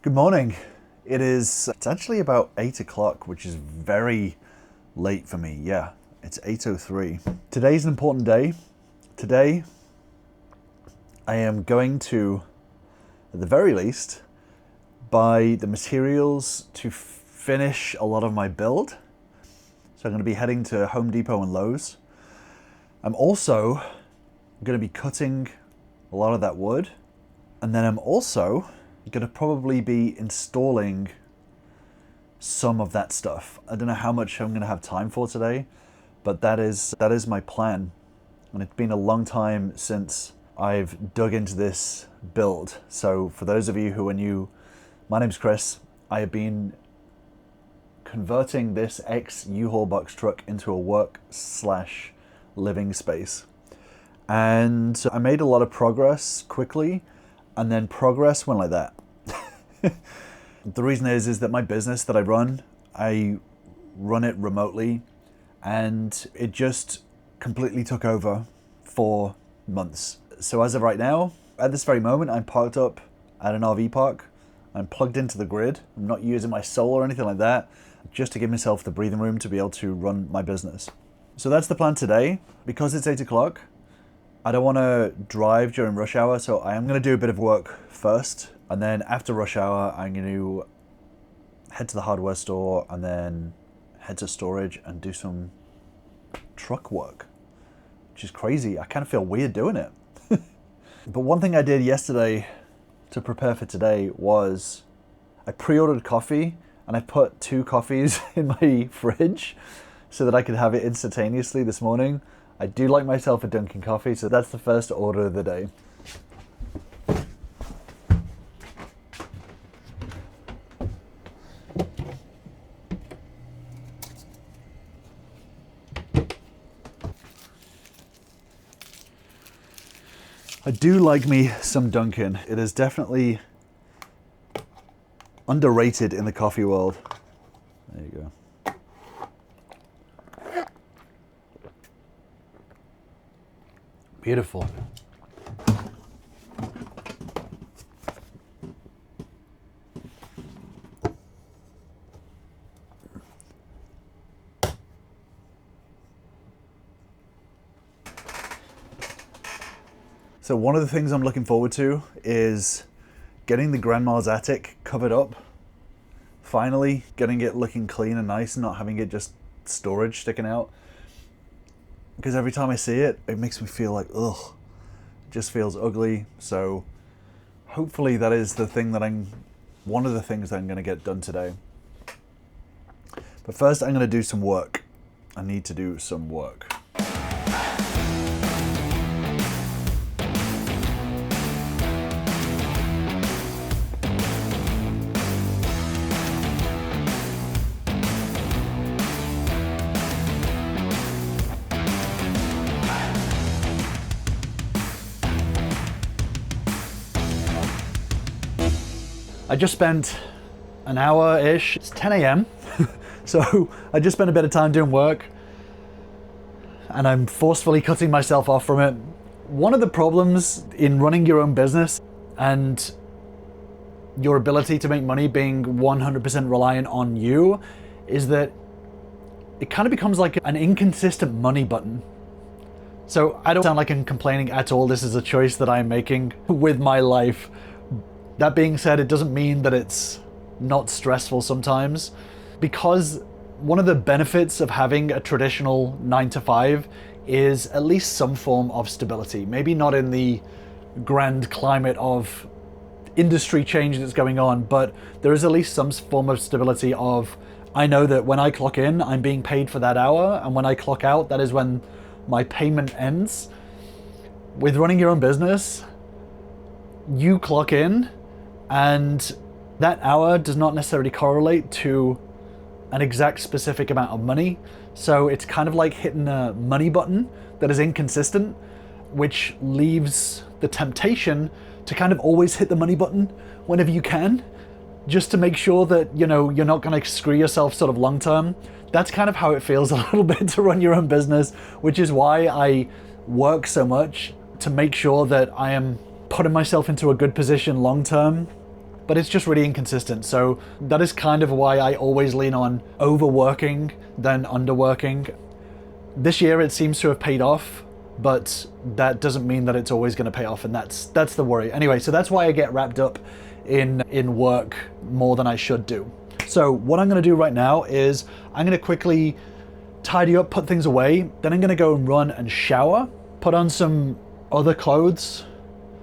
Good morning. It's actually about 8 o'clock, which is very late for me. Yeah, it's 8:03. Today's an important day. Today, I am going to, at the very least, buy the materials to finish a lot of my build. So I'm going to be heading to Home Depot and Lowe's. I'm also going to be cutting a lot of that wood. And then I'm also going to probably be installing some of that stuff. I don't know how much I'm going to have time for today, but that is my plan. And it's been a long time since I've dug into this build. So for those of you who are new, my name's Chris. I have been converting this ex-U-Haul box truck into a work/living space. And I made a lot of progress quickly, and then progress went like that. The reason is that my business that I run it remotely, and it just completely took over for months. So as of right now, at this very moment, I'm parked up at an RV park. I'm plugged into the grid. I'm not using my solar or anything like that, just to give myself the breathing room to be able to run my business. So that's the plan today. Because it's 8 o'clock, I don't want to drive during rush hour, so I am going to do a bit of work first, and then after rush hour, I'm going to head to the hardware store and then head to storage and do some truck work, which is crazy. I kind of feel weird doing it. But one thing I did yesterday to prepare for today was I pre-ordered coffee, and I put 2 coffees in my fridge so that I could have it instantaneously this morning. I do like myself a Dunkin' coffee, so that's the first order of the day. I do like me some Dunkin'. It is definitely underrated in the coffee world. There you go. Beautiful. So one of the things I'm looking forward to is getting the grandma's attic covered up. Finally, getting it looking clean and nice and not having it just storage sticking out. Because every time I see it, it makes me feel like, ugh, it just feels ugly. So hopefully that is one of the things that I'm going to get done today. But first I'm going to do some work. I need to do some work. I just spent an hour-ish, it's 10 a.m. So I just spent a bit of time doing work, and I'm forcefully cutting myself off from it. One of the problems in running your own business and your ability to make money being 100% reliant on you is that it kind of becomes like an inconsistent money button. So I don't sound like I'm complaining at all. This is a choice that I'm making with my life. That being said, it doesn't mean that it's not stressful sometimes, because one of the benefits of having a traditional 9-to-5 is at least some form of stability. Maybe not in the grand climate of industry change that's going on, but there is at least some form of stability of, I know that when I clock in, I'm being paid for that hour, and when I clock out, that is when my payment ends. With running your own business, you clock in, and that hour does not necessarily correlate to an exact specific amount of money. So it's kind of like hitting a money button that is inconsistent, which leaves the temptation to kind of always hit the money button whenever you can, just to make sure that, you know, you're not going to screw yourself sort of long term. That's kind of how it feels a little bit to run your own business, which is why I work so much to make sure that I am putting myself into a good position long term but it's just really inconsistent. So that is kind of why I always lean on overworking than underworking. This year it seems to have paid off, but that doesn't mean that it's always going to pay off, and that's the worry. Anyway, so that's why I get wrapped up in work more than I should do. So what I'm going to do right now is I'm going to quickly tidy up, put things away, then I'm going to go and run and shower, put on some other clothes,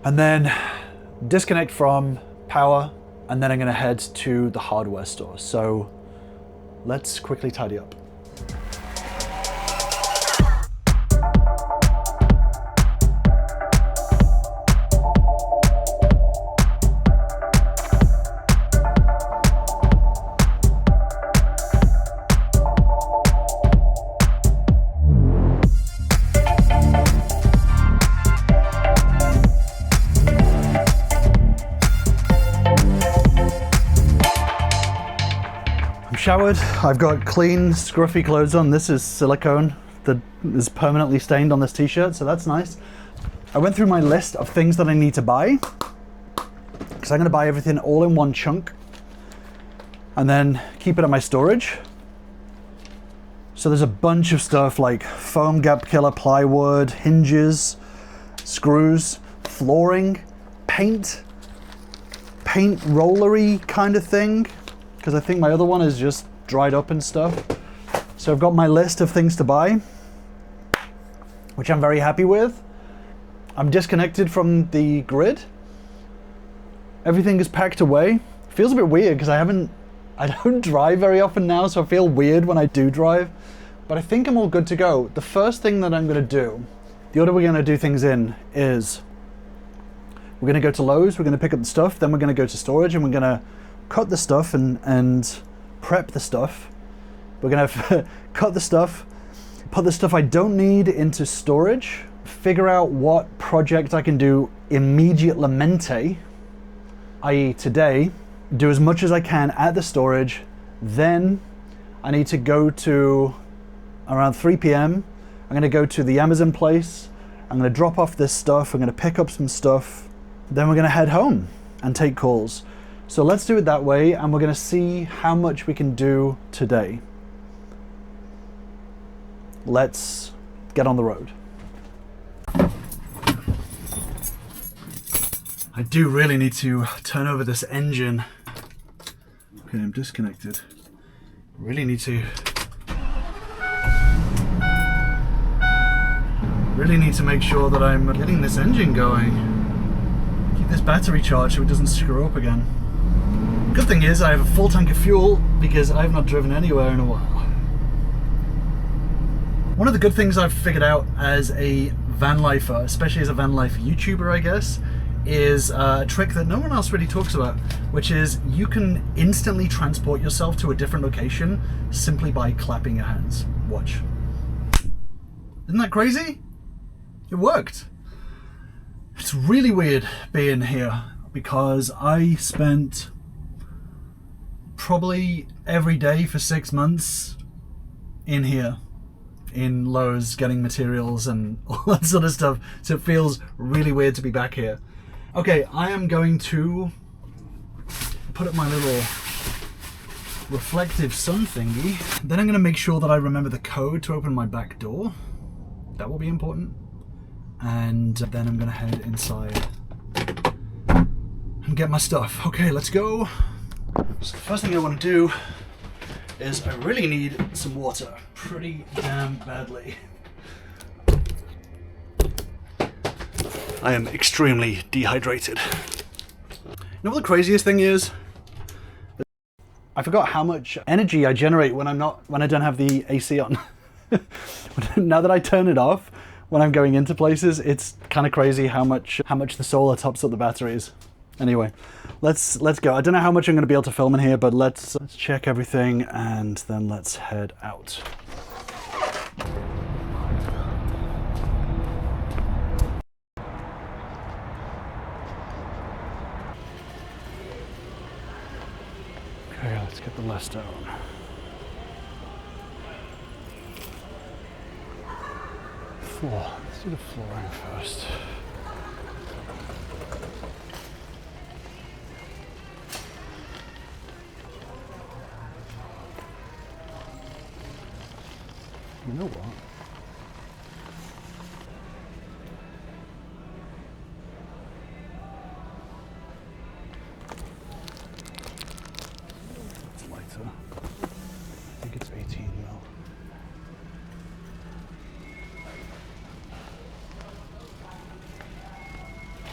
and then disconnect from power, and then I'm going to head to the hardware store. So let's quickly tidy up. Showered, I've got clean, scruffy clothes on. This is silicone that is permanently stained on this t-shirt, so that's nice. I went through my list of things that I need to buy, because I'm going to buy everything all in one chunk and then keep it at my storage. So there's a bunch of stuff like foam gap killer, plywood, hinges, screws, flooring, paint rollery kind of thing, because I think my other one is just dried up and stuff. So I've got my list of things to buy, which I'm very happy with. I'm disconnected from the grid. Everything is packed away. Feels a bit weird because I don't drive very often now, so I feel weird when I do drive, but I think I'm all good to go. The first thing that I'm gonna do, the order we're gonna do things in is, we're gonna go to Lowe's, we're gonna pick up the stuff, then we're gonna go to storage, and we're gonna cut the stuff and prep the stuff. We're gonna cut the stuff, put the stuff I don't need into storage, figure out what project I can do immediatamente, i.e. today, do as much as I can at the storage. Then I need to go to around 3 p.m. I'm gonna go to the Amazon place, I'm gonna drop off this stuff, I'm gonna pick up some stuff, then we're gonna head home and take calls. So let's do it that way, and we're gonna see how much we can do today. Let's get on the road. I do really need to turn over this engine. Okay, I'm disconnected. Really need to make sure that I'm getting this engine going. Keep this battery charged so it doesn't screw up again. Good thing is I have a full tank of fuel because I've not driven anywhere in a while. One of the good things I've figured out as a van lifer, especially as a van life YouTuber, I guess, is a trick that no one else really talks about, which is you can instantly transport yourself to a different location simply by clapping your hands. Watch. Isn't that crazy? It worked. It's really weird being here because I spent probably every day for 6 months in here in Lowe's getting materials and all that sort of stuff, so it feels really weird to be back here. Okay, I am going to put up my little reflective sun thingy, then I'm going to make sure that I remember the code to open my back door. That will be important. And then I'm going to head inside and get my stuff. Okay, let's go. So the first thing I want to do is I really need some water, pretty damn badly. I am extremely dehydrated. You know what the craziest thing is? I forgot how much energy I generate when I don't have the AC on. Now that I turn it off when I'm going into places, it's kind of crazy how much the solar tops up the batteries. Anyway, let's go. I don't know how much I'm going to be able to film in here, but let's check everything and then let's head out. Okay, let's get the list down. Floor. Let's do the flooring first. You know what? It's lighter. I think it's 18 mil.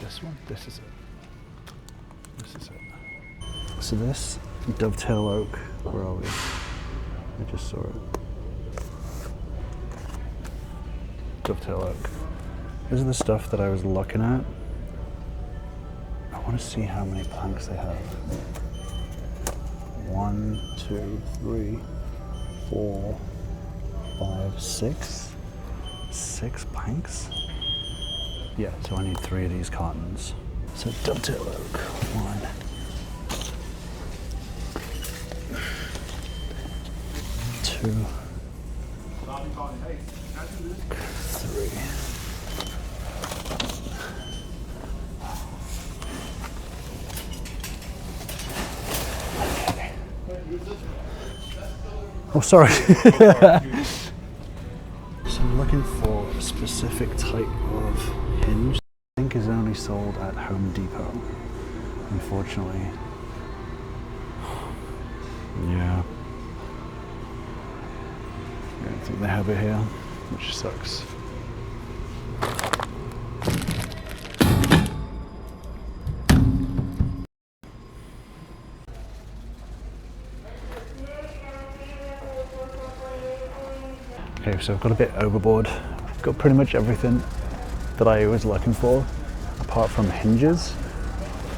This one? This is it. This is it. So this dovetail oak, where are we? I just saw it. Dovetail oak. This is the stuff that I was looking at. I want to see how many planks they have. 1, 2, 3, 4, 5, 6. 6 planks? Yeah, so I need 3 of these cartons. So dovetail oak, 1. 2. 3. Oh, sorry. So I'm looking for a specific type of hinge. I think is only sold at Home Depot, unfortunately. Yeah. I don't think they have it here, which sucks. Okay, so I've got a bit overboard. I've got pretty much everything that I was looking for, apart from hinges.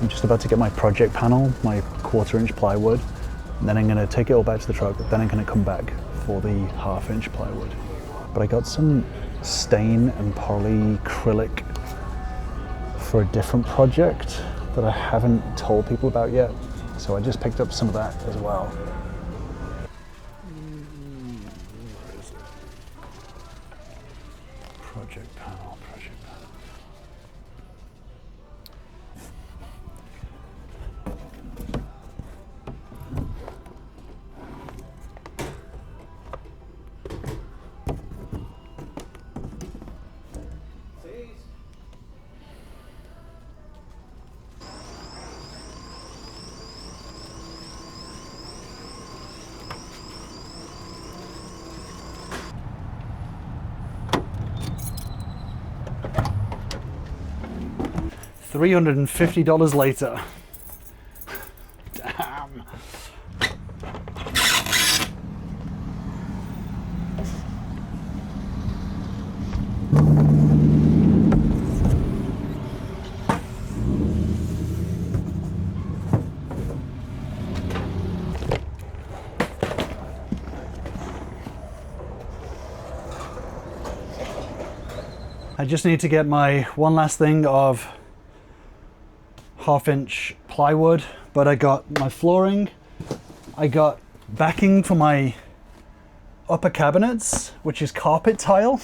I'm just about to get my project panel, my 1/4 inch plywood, and then I'm gonna take it all back to the truck, then I'm gonna come back for the 1/2 inch plywood. But I got some stain and polyacrylic for a different project that I haven't told people about yet. So I just picked up some of that as well. Project panel, project panel. $350 later. Damn. I just need to get my one last thing of 1/2 inch plywood, but I got my flooring, I got backing for my upper cabinets, which is carpet tile.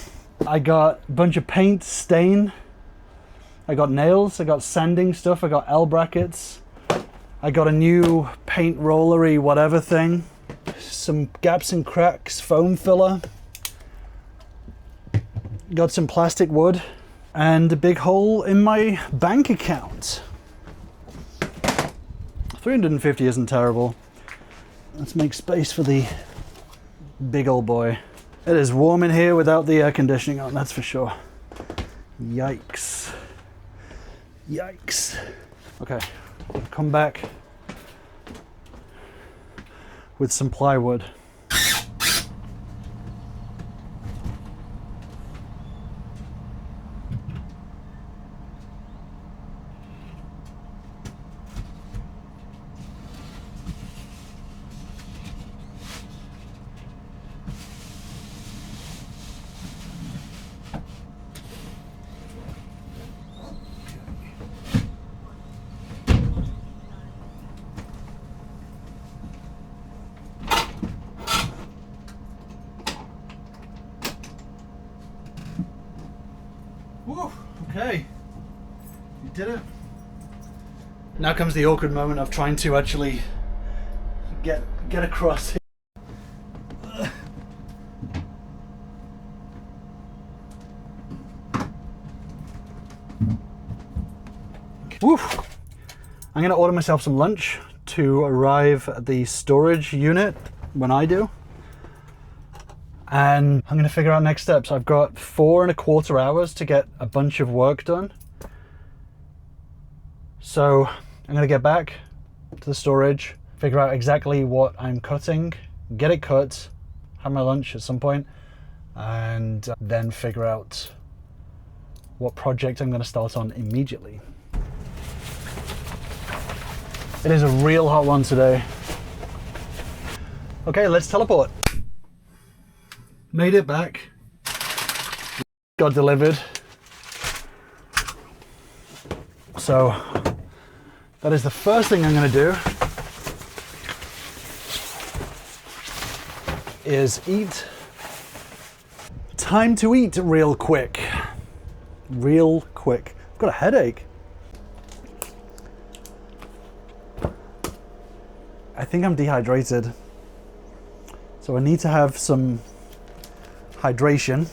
I got a bunch of paint, stain, I got nails, I got sanding stuff, I got L brackets, I got a new paint rollery whatever thing, some gaps and cracks, foam filler, got some plastic wood, and a big hole in my bank account. 350 isn't terrible. Let's make space for the big old boy. It is warm in here without the air conditioning on, that's for sure. Yikes. Yikes. Okay, I'll come back with some plywood. Whew, okay, you did it. Now comes the awkward moment of trying to actually get across here. I'm gonna order myself some lunch to arrive at the storage unit when I do. And I'm gonna figure out next steps. I've got 4.25 hours to get a bunch of work done. So I'm gonna get back to the storage, figure out exactly what I'm cutting, get it cut, have my lunch at some point, and then figure out what project I'm gonna start on immediately. It is a real hot one today. Okay, let's teleport. Made it back. Got delivered. So that is the first thing I'm going to do is eat. Time to eat real quick. Real quick. I've got a headache. I think I'm dehydrated. So I need to have some hydration.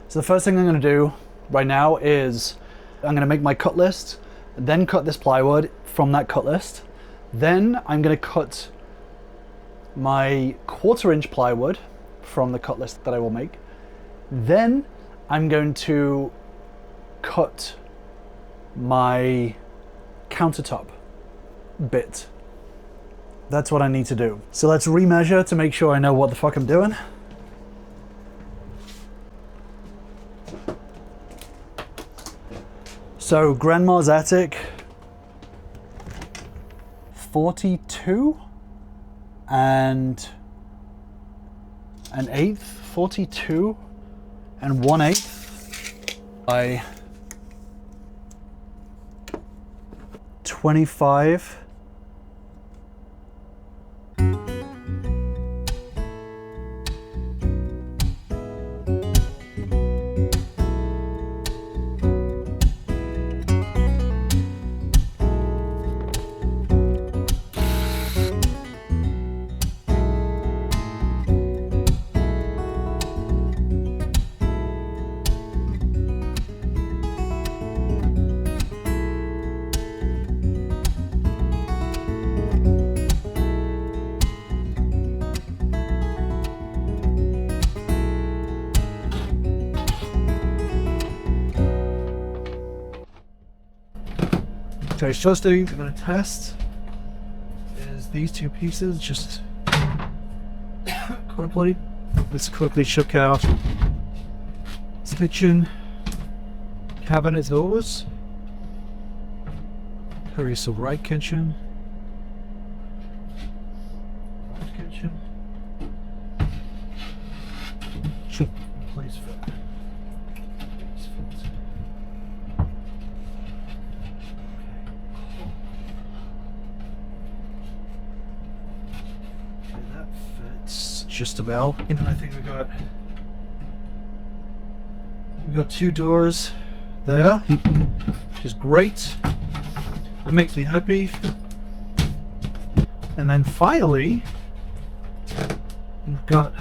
So the first thing I'm going to do right now is I'm going to make my cut list, then cut this plywood from that cut list. Then I'm going to cut my 1/4 inch plywood from the cut list that I will make. Then I'm going to cut my countertop bit. That's what I need to do. So let's remeasure to make sure I know what the fuck I'm doing. So Grandma's attic, 42 and an eighth, 42 and 1/8 by 25. So first thing I'm going to test is these two pieces, just quickly. Let's quickly check out this kitchen cabinet doors. Here is the right kitchen. Left kitchen. Place fit. Just about. And I think we got 2 doors there, which is great. It makes me happy. And then finally, we've got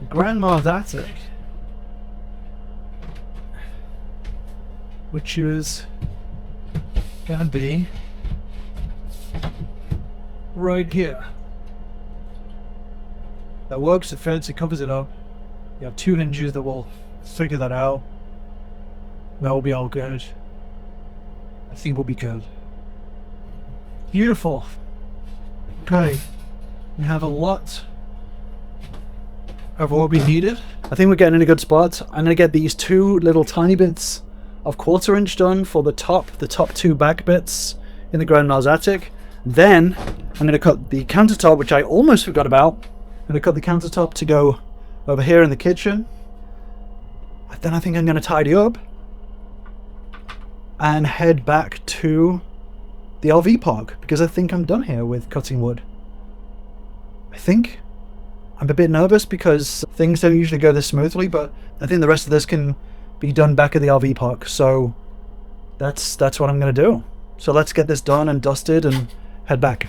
Grandma's attic, which is gonna be right here. That works, the fence, it covers it up. You have 2 hinges that will figure that out. That will be all good. I think we'll be good. Beautiful. Okay. We have a lot of what we needed. I think we're getting in a good spot. I'm going to get these 2 little tiny bits of 1/4 inch done for the top 2 back bits in the Grandma's attic. Then I'm going to cut the countertop, which I almost forgot about. I'm going to cut the countertop to go over here in the kitchen. Then I think I'm going to tidy up and head back to the RV park, because I think I'm done here with cutting wood. I think. I'm a bit nervous because things don't usually go this smoothly, but I think the rest of this can be done back at the RV park. So that's what I'm going to do. So let's get this done and dusted and head back.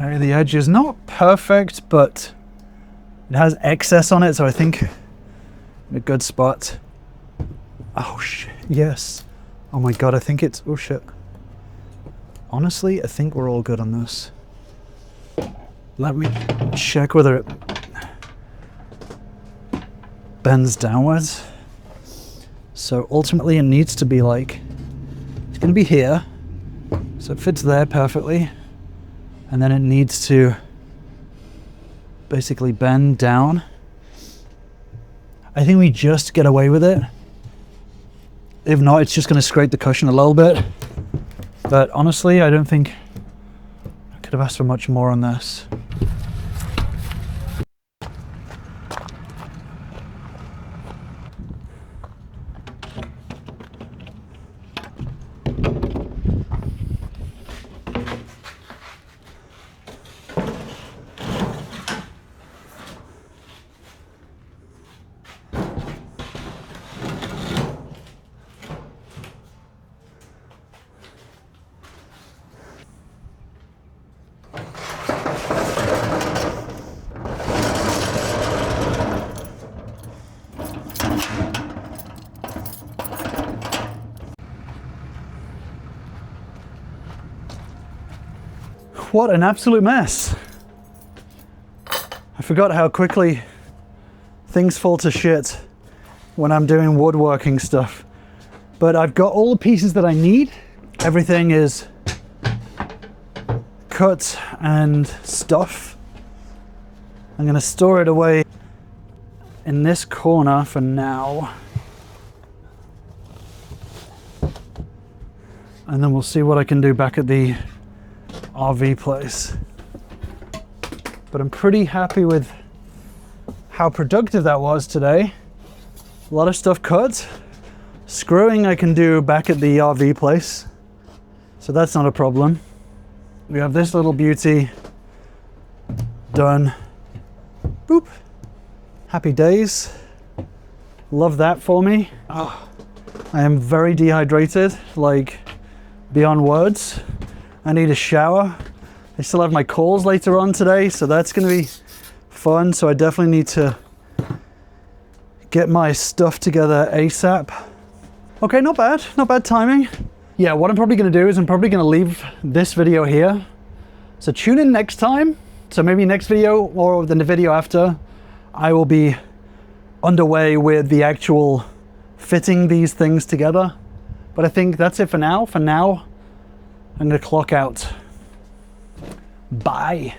Okay, the edge is not perfect, but it has excess on it, so I think a good spot. Oh shit, yes. Oh my god, I think it's, oh shit. Honestly, I think we're all good on this. Let me check whether it bends downwards. So ultimately it needs to be like, it's gonna be here. So it fits there perfectly. And then it needs to basically bend down. I think we just get away with it. If not, it's just gonna scrape the cushion a little bit. But honestly, I don't think I could have asked for much more on this. What an absolute mess. I forgot how quickly things fall to shit when I'm doing woodworking stuff. But I've got all the pieces that I need. Everything is cut and stuff. I'm gonna store it away in this corner for now. And then we'll see what I can do back at the RV place. But I'm pretty happy with how productive that was today. A lot of stuff cut. Screwing I can do back at the RV place, so that's not a problem. We have this little beauty done. Boop. Happy days. Love that for me. Oh, I am very dehydrated, like beyond words. I need a shower. I still have my calls later on today, so that's gonna be fun. So I definitely need to get my stuff together ASAP. Okay, not bad timing. Yeah, what I'm probably gonna do is I'm probably gonna leave this video here. So tune in next time. So maybe next video or the video after, I will be underway with the actual fitting these things together. But I think that's it for now. For now, I'm gonna clock out. Bye.